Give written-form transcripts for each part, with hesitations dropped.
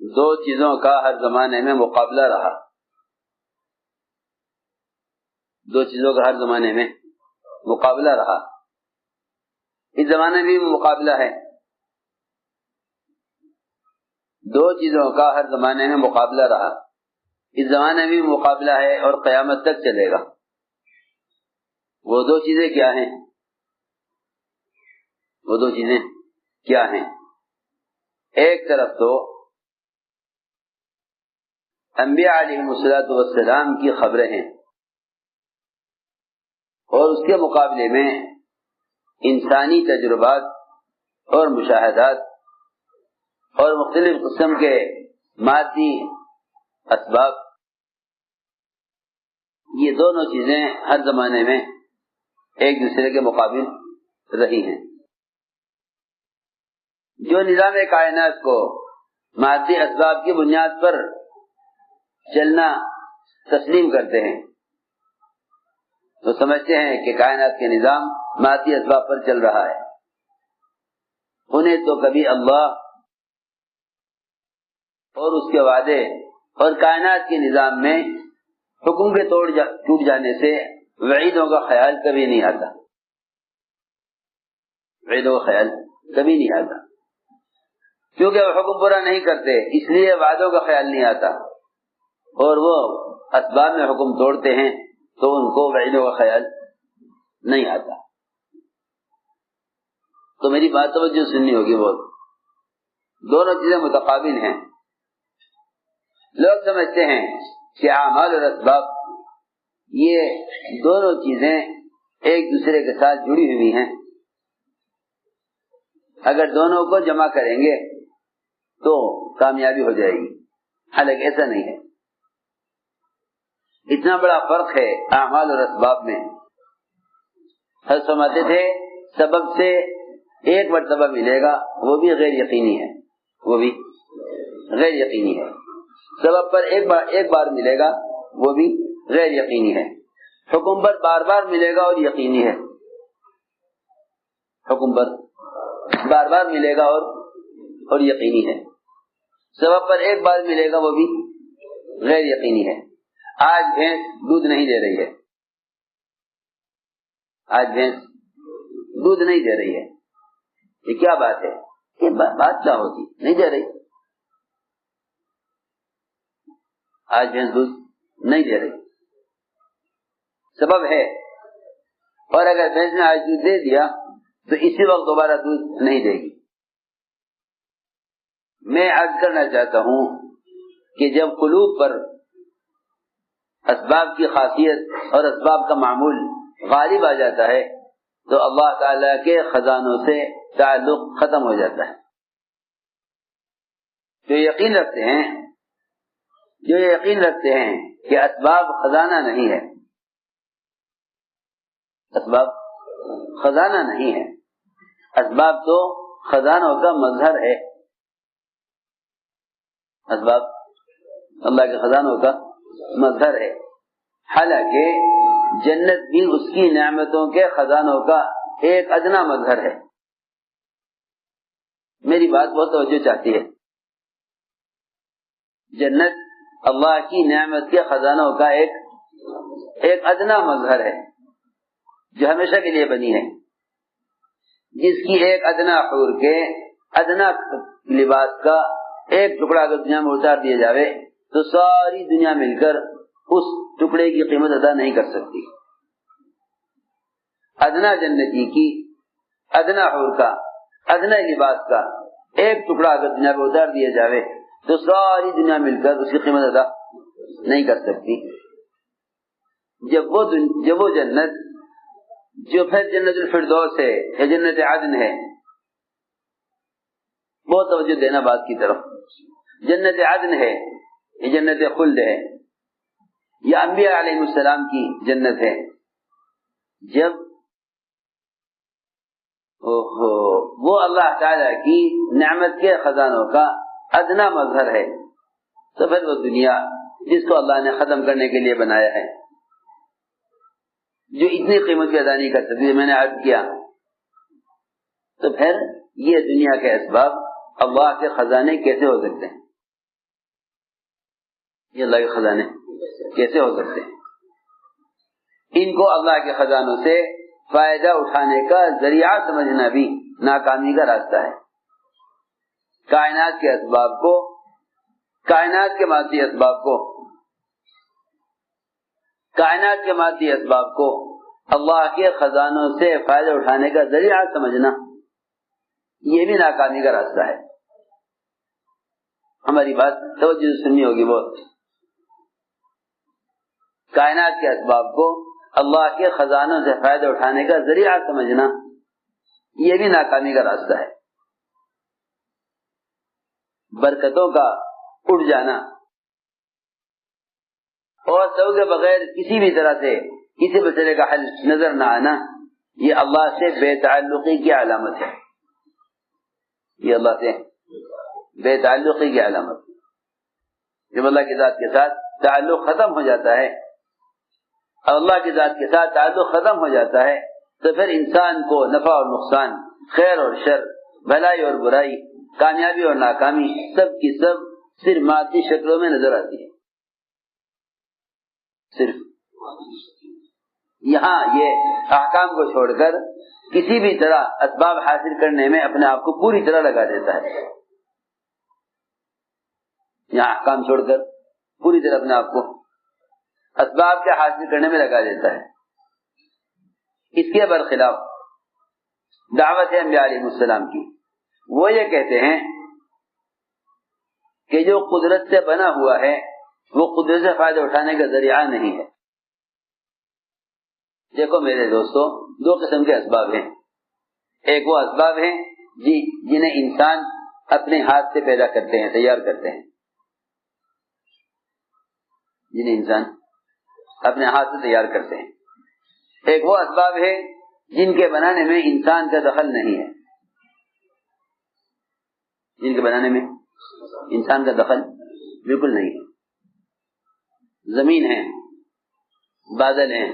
دو چیزوں کا ہر زمانے میں مقابلہ رہا. دو چیزوں کا ہر زمانے میں مقابلہ رہا. اس زمانے میں بھی مقابلہ ہے. دو چیزوں کا ہر زمانے میں مقابلہ رہا. اس زمانے میں بھی مقابلہ ہے اور قیامت تک چلے گا. وہ دو چیزیں کیا ہیں؟ وہ دو چیزیں کیا ہیں؟ ایک طرف تو انبیاء علیہم السلام کی خبریں ہیں، اور اس کے مقابلے میں انسانی تجربات اور مشاہدات اور مختلف قسم کے مادی اسباب. یہ دونوں چیزیں ہر زمانے میں ایک دوسرے کے مقابل رہی ہیں. جو نظام کائنات کو مادی اسباب کی بنیاد پر چلنا تسلیم کرتے ہیں، تو سمجھتے ہیں کہ کائنات کے نظام مادی اسباب پر چل رہا ہے. انہیں تو کبھی اللہ اور اس کے وعدے اور کائنات کے نظام میں حکم کے ٹوٹ جانے سے وعیدوں کا خیال کبھی نہیں آتا. وعیدوں کا خیال کبھی نہیں آتا، کیونکہ وہ حکم پورا نہیں کرتے، اس لیے وعدوں کا خیال نہیں آتا. اور وہ اسباب میں حکم توڑتے ہیں تو ان کو وعیدوں کا خیال نہیں آتا. تو میری بات توجہ سننی ہوگی. بہت دونوں چیزیں متقابل ہیں. لوگ سمجھتے ہیں کہ اعمال اور اسباب یہ دونوں چیزیں ایک دوسرے کے ساتھ جڑی ہوئی ہیں. اگر دونوں کو جمع کریں گے تو کامیابی ہو جائے گی. حالانکہ ایسا نہیں ہے. اتنا بڑا فرق ہے اعمال اور اسباب میں. ہر سمجھتے تھے سبب سے ایک مرتبہ ملے گا، وہ بھی غیر یقینی ہے. وہ بھی غیر یقینی ہے. سبب پر ایک بار ملے گا، وہ بھی غیر یقینی ہے. حکم پر بار بار ملے گا اور یقینی ہے. حکم پر بار بار ملے گا اور یقینی ہے. سبب پر ایک بار ملے گا، وہ بھی غیر یقینی ہے. آج بھینس دودھ نہیں دے رہی ہے. آج بھینس دودھ نہیں دے رہی ہے. یہ کیا بات ہے؟ یہ بات کیا ہوتی؟ نہیں دے رہی. آج بھینس دودھ نہیں دے رہی، سبب ہے. اور اگر بھینس نے آج دودھ دے دیا تو اسی وقت دوبارہ دودھ نہیں دے گی. میں عرض کرنا چاہتا ہوں کہ جب قلوب پر اسباب کی خاصیت اور اسباب کا معمول غالب آ جاتا ہے تو اللہ تعالی کے خزانوں سے تعلق ختم ہو جاتا ہے. جو یقین رکھتے ہیں کہ اسباب خزانہ نہیں ہے. اسباب خزانہ نہیں ہے. اسباب تو خزانوں کا مظہر ہے. اسباب اللہ کے خزانوں کا مظہر ہے. حالانکہ جنت بھی اس کی نعمتوں کے خزانوں کا ایک ادنا مظہر ہے. میری بات بہت توجہ چاہتی ہے. جنت اللہ کی نعمت کے خزانوں کا ایک ادنا مظہر ہے جو ہمیشہ کے لیے بنی ہے. جس کی ایک ادنا حور کے ادنا لباس کا ایک ٹکڑا اگر دنیا میں اتار دیا جاوے تو ساری دنیا مل کر اس ٹکڑے کی قیمت ادا نہیں کر سکتی. ادنا جنتی کی ادنا حور کا ادنا لباس کا ایک ٹکڑا اگر دنیا میں اتار دیا جاوے تو ساری دنیا مل کر اس کی قیمت ادا نہیں کر سکتی. جب وہ جنت جو پھر جنت الفردوس ہے یا جنت عدن ہے، بہت توجہ دینا بات کی طرف. جنت عدن ہے یا جنت خلد ہے یا انبیاء علیہ السلام کی جنت ہے. جب وہ اللہ تعالی کی نعمت کے خزانوں کا ادنا مظہر ہے تو پھر وہ دنیا جس کو اللہ نے ختم کرنے کے لیے بنایا ہے، جو اتنی قیمت کی ادا نہیں کر سکتی، میں نے عرض کیا، تو پھر یہ دنیا کے اسباب اللہ کے خزانے کیسے ہو سکتے ہیں؟ یہ اللہ کے خزانے کیسے ہو سکتے ہیں؟ ان کو اللہ کے خزانوں سے فائدہ اٹھانے کا ذریعہ سمجھنا بھی ناکامی کا راستہ ہے. کائنات کے اسباب کو، کائنات کے مادی اسباب کو، کائنات کے مادی اسباب کو اللہ کے خزانوں سے فائدہ اٹھانے کا ذریعہ سمجھنا، یہ بھی ناکامی کا راستہ ہے. ہماری بات توجہ سننی ہوگی بہت. کائنات کے اسباب کو اللہ کے خزانوں سے فائدہ اٹھانے کا ذریعہ سمجھنا، یہ بھی ناکامی کا راستہ ہے. برکتوں کا اٹھ جانا اور سب کے بغیر کسی بھی طرح سے کسی مسئلے کا حل نظر نہ آنا، یہ اللہ سے بے تعلقی کی علامت ہے. یہ اللہ سے بے تعلقی کی علامت ہے. جب اللہ کی ذات کے ساتھ تعلق ختم ہو جاتا ہے، اللہ کی ذات کے ساتھ تعلق ختم ہو جاتا ہے، تو پھر انسان کو نفع اور نقصان، خیر اور شر، بھلائی اور برائی، کامیابی اور ناکامی سب کی سب صرف مادی شکلوں میں نظر آتی ہے. صرف یہاں یہ احکام کو چھوڑ کر کسی بھی طرح اسباب حاصل کرنے میں اپنے آپ کو پوری طرح لگا دیتا ہے. یہاں احکام چھوڑ کر پوری طرح اپنے آپ کو اسباب کے حاصل کرنے میں لگا دیتا ہے. اس کے برخلاف دعوت ہے انبیاء علیہ السلام کی، وہ یہ کہتے ہیں کہ جو قدرت سے بنا ہوا ہے وہ قدرت سے فائدہ اٹھانے کا ذریعہ نہیں ہے. دیکھو میرے دوستو، دو قسم کے اسباب ہیں. ایک وہ اسباب ہیں جنہیں انسان اپنے ہاتھ سے پیدا کرتے ہیں، تیار کرتے ہیں. جنہیں انسان اپنے ہاتھ سے تیار کرتے ہیں. ایک وہ اسباب ہے جن کے بنانے میں انسان کا دخل نہیں ہے. جن کے بنانے میں انسان کا دخل بالکل نہیں ہے. زمین ہے، بادل ہیں،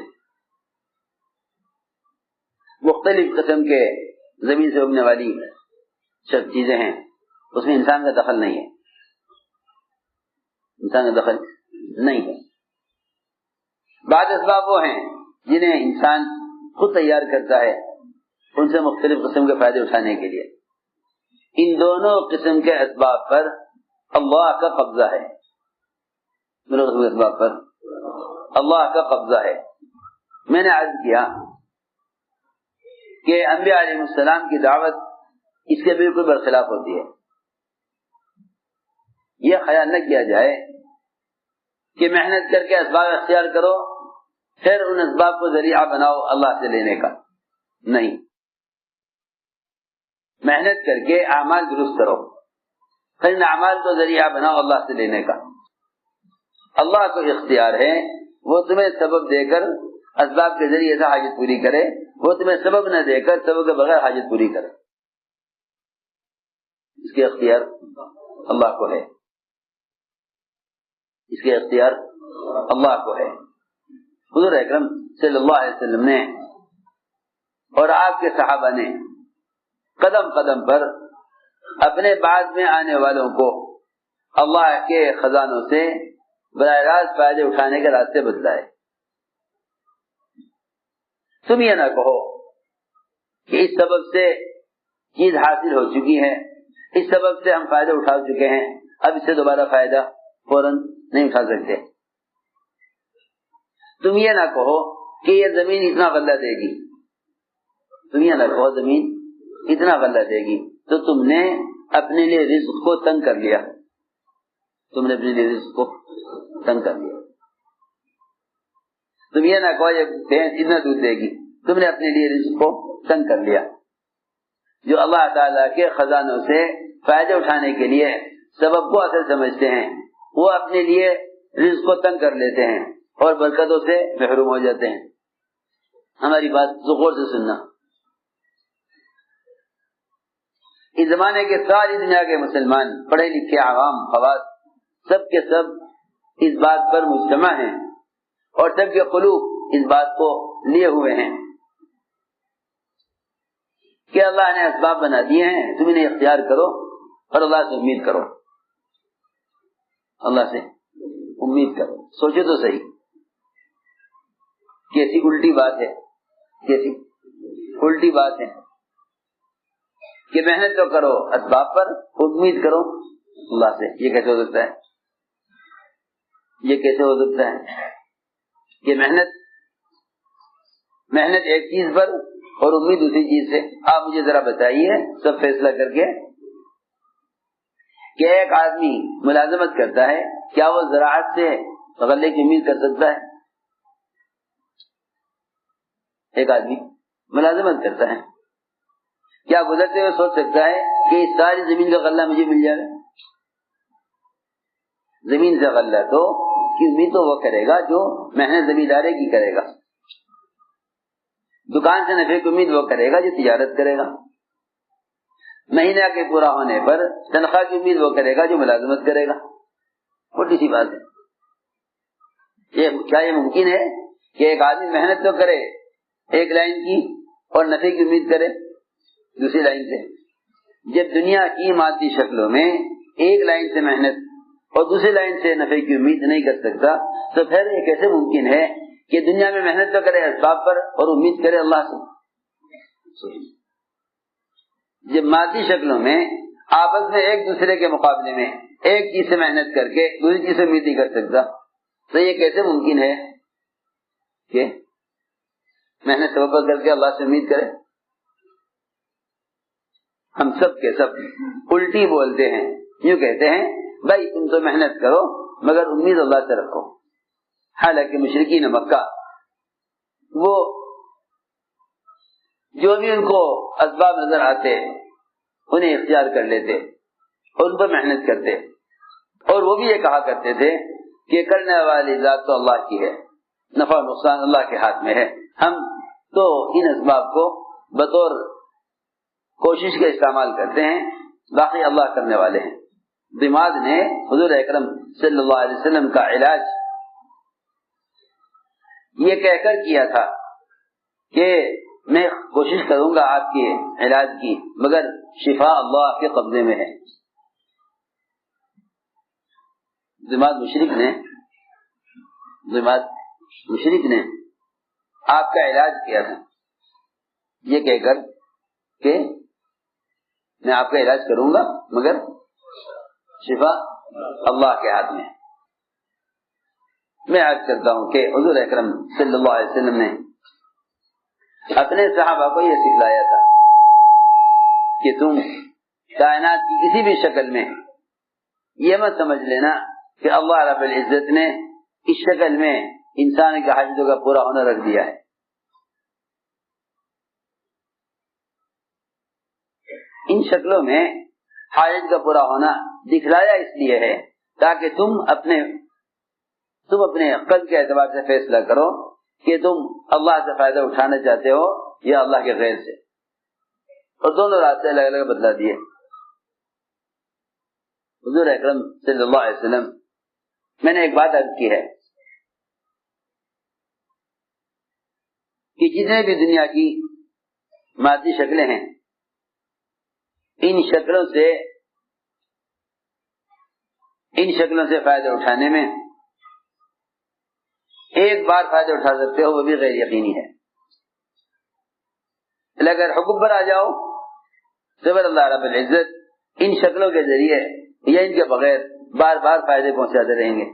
مختلف قسم کے زمین سے اگنے والی سب چیزیں ہیں، اس میں انسان کا دخل نہیں ہے. انسان کا دخل نہیں ہے. بعض اسباب وہ ہیں جنہیں انسان خود تیار کرتا ہے ان سے مختلف قسم کے فائدے اٹھانے کے لیے. ان دونوں قسم کے اسباب پر اللہ کا قبضہ ہے. دونوں قسم کے اسباب پر اللہ کا قبضہ ہے. میں نے عرض کیا کہ انبیاء علیہ السلام کی دعوت اس کے بالکل برخلاف ہوتی ہے. یہ خیال نہ کیا جائے کہ محنت کر کے اسباب اختیار کرو پھر ان اسباب کو ذریعہ بناؤ اللہ سے لینے کا. نہیں، محنت کر کے اعمال درست کرو پھر ان اعمال کو ذریعہ بناؤ اللہ سے لینے کا. اللہ کو اختیار ہے وہ تمہیں سبب دے کر اسباب کے ذریعے سے حاجت پوری کرے، وہ تمہیں سبب نہ دے کر سبب کے بغیر حاجت پوری کرے. اس کے اختیار اللہ کو ہے. اس کے اختیار اللہ کو ہے. حضور اکرم صلی اللہ علیہ وسلم نے اور آپ کے صحابہ نے قدم قدم پر اپنے بعد میں آنے والوں کو اللہ کے خزانوں سے براہ راست فائدے اٹھانے کے راستے بتلائے. تم یہ نہ کہو کہ اس سبب سے چیز حاصل ہو چکی ہے، اس سبب سے ہم فائدہ اٹھا چکے ہیں، اب اس سے دوبارہ فائدہ فوراً نہیں اٹھا سکتے. تم یہ نہ کہو کہ یہ زمین اتنا غلہ دے گی، تم یہ نہ کہو زمین اتنا غلہ دے گی، تو تم نے اپنے لیے رزق کو تنگ کر لیا. تم نے اپنے لیے رزق کو تنگ کر لیا. تم یہ نہ کہو یہ بھینس اتنا دودھ دے گی، تم نے اپنے لیے رزق کو تنگ کر لیا. جو اللہ تعالیٰ کے خزانوں سے فائدے اٹھانے کے لیے سبب کو اصل سمجھتے ہیں وہ اپنے لیے رزق کو تنگ کر لیتے ہیں اور برکتوں سے محروم ہو جاتے ہیں. ہماری بات غور سے سننا. اس زمانے کے ساری دنیا کے مسلمان، پڑھے لکھے عوام، خواص، سب کے سب اس بات پر مجتمع ہیں اور سب کے قلوب اس بات کو لیے ہوئے ہیں کہ اللہ نے اسباب بنا دیے ہیں، تم انہیں اختیار کرو اور اللہ سے امید کرو. اللہ سے امید کرو. سوچو تو صحیح، کیسی الٹی بات ہے، کیسی الٹی بات ہے کہ محنت تو کرو اسباب پر، امید کرو اللہ سے. یہ کیسے ہو سکتا ہے؟ یہ کیسے ہو سکتا ہے کہ محنت ایک چیز پر اور امید اسی چیز سے؟ آپ مجھے ذرا بتائیے سب فیصلہ کر کے کہ ایک آدمی ملازمت کرتا ہے، کیا وہ زراعت سے غلے کی امید کر سکتا ہے؟ ایک آدمی ملازمت کرتا ہے، کیا گزرتے ہوئے سوچ سکتا ہے کہ اس ساری زمین کا غلہ مجھے مل جائے گا؟ زمین سے غلہ تو کی امید تو وہ کرے گا جو محنت زمیندارے کی کرے گا. دکان سے نفع کی امید وہ کرے گا جو تجارت کرے گا. مہینہ کے پورا ہونے پر تنخواہ کی امید وہ کرے گا جو ملازمت کرے گا. چھوٹی سی بات ہے. کیا یہ ممکن ہے کہ ایک آدمی محنت تو کرے ایک لائن کی اور نفع کی امید کرے دوسری لائن سے؟ جب دنیا کی مادی شکلوں میں ایک لائن سے محنت اور دوسری لائن سے نفع کی امید نہیں کر سکتا تو پھر یہ کیسے ممکن ہے کہ دنیا میں محنت تو کرے اسباب پر اور امید کرے اللہ سے؟ جب مادی شکلوں میں آپس میں ایک دوسرے کے مقابلے میں ایک چیز سے محنت کر کے دوسری چیز سے امید نہیں کر سکتا تو یہ کیسے ممکن ہے کہ محنت توبہ کر کے اللہ سے امید کرے؟ ہم سب کے سب الٹی بولتے ہیں، یوں کہتے ہیں بھائی تم تو محنت کرو مگر امید اللہ سے رکھو. حالانکہ مشرکین مکہ وہ جو بھی ان کو اسباب نظر آتے انہیں اختیار کر لیتے اور ان پر محنت کرتے، اور وہ بھی یہ کہا کرتے تھے کہ کرنے والی ذات تو اللہ کی ہے، نفع و نقصان اللہ کے ہاتھ میں ہے، ہم تو ان اسباب کو بطور کوشش کا استعمال کرتے ہیں، باقی اللہ کرنے والے ہیں. ضماد نے حضور اکرم صلی اللہ علیہ وسلم کا علاج یہ کہہ کر کیا تھا کہ میں کوشش کروں گا آپ کے علاج کی مگر شفا اللہ کے قبضے میں ہے. ضماد مشرک نے آپ کا علاج کیا تھا یہ کہہ کر کہ میں آپ کا علاج کروں گا مگر شفا اللہ کے ہاتھ میں. میں عرض کرتا ہوں کہ حضور اکرم صلی اللہ علیہ وسلم نے اپنے صحابہ کو یہ سکھلایا تھا کہ تم کائنات کی کسی بھی شکل میں یہ مت سمجھ لینا کہ اللہ رب العزت نے اس شکل میں انسان کے حاجتوں کا پورا ہونا رکھ دیا ہے. ان شکلوں میں حاجت کا پورا ہونا دکھلایا اس لیے ہے تاکہ تم اپنے عقل کے اعتبار سے فیصلہ کرو کہ تم اللہ سے فائدہ اٹھانا چاہتے ہو یا اللہ کے غیر سے، اور دونوں راستے الگ الگ بتلا دیے. حضور اکرم صلی اللہ علیہ وسلم، میں نے ایک بات عرض کی ہے کہ جتنے بھی دنیا کی مادی شکلیں ہیں ان شکلوں سے فائدہ اٹھانے میں ایک بار فائدہ اٹھا سکتے ہو وہ بھی غیر یقینی ہے. اگر حکم پر آ جاؤ تو اللہ رب العزت ان شکلوں کے ذریعے یا ان کے بغیر بار بار فائدے پہنچاتے رہیں گے.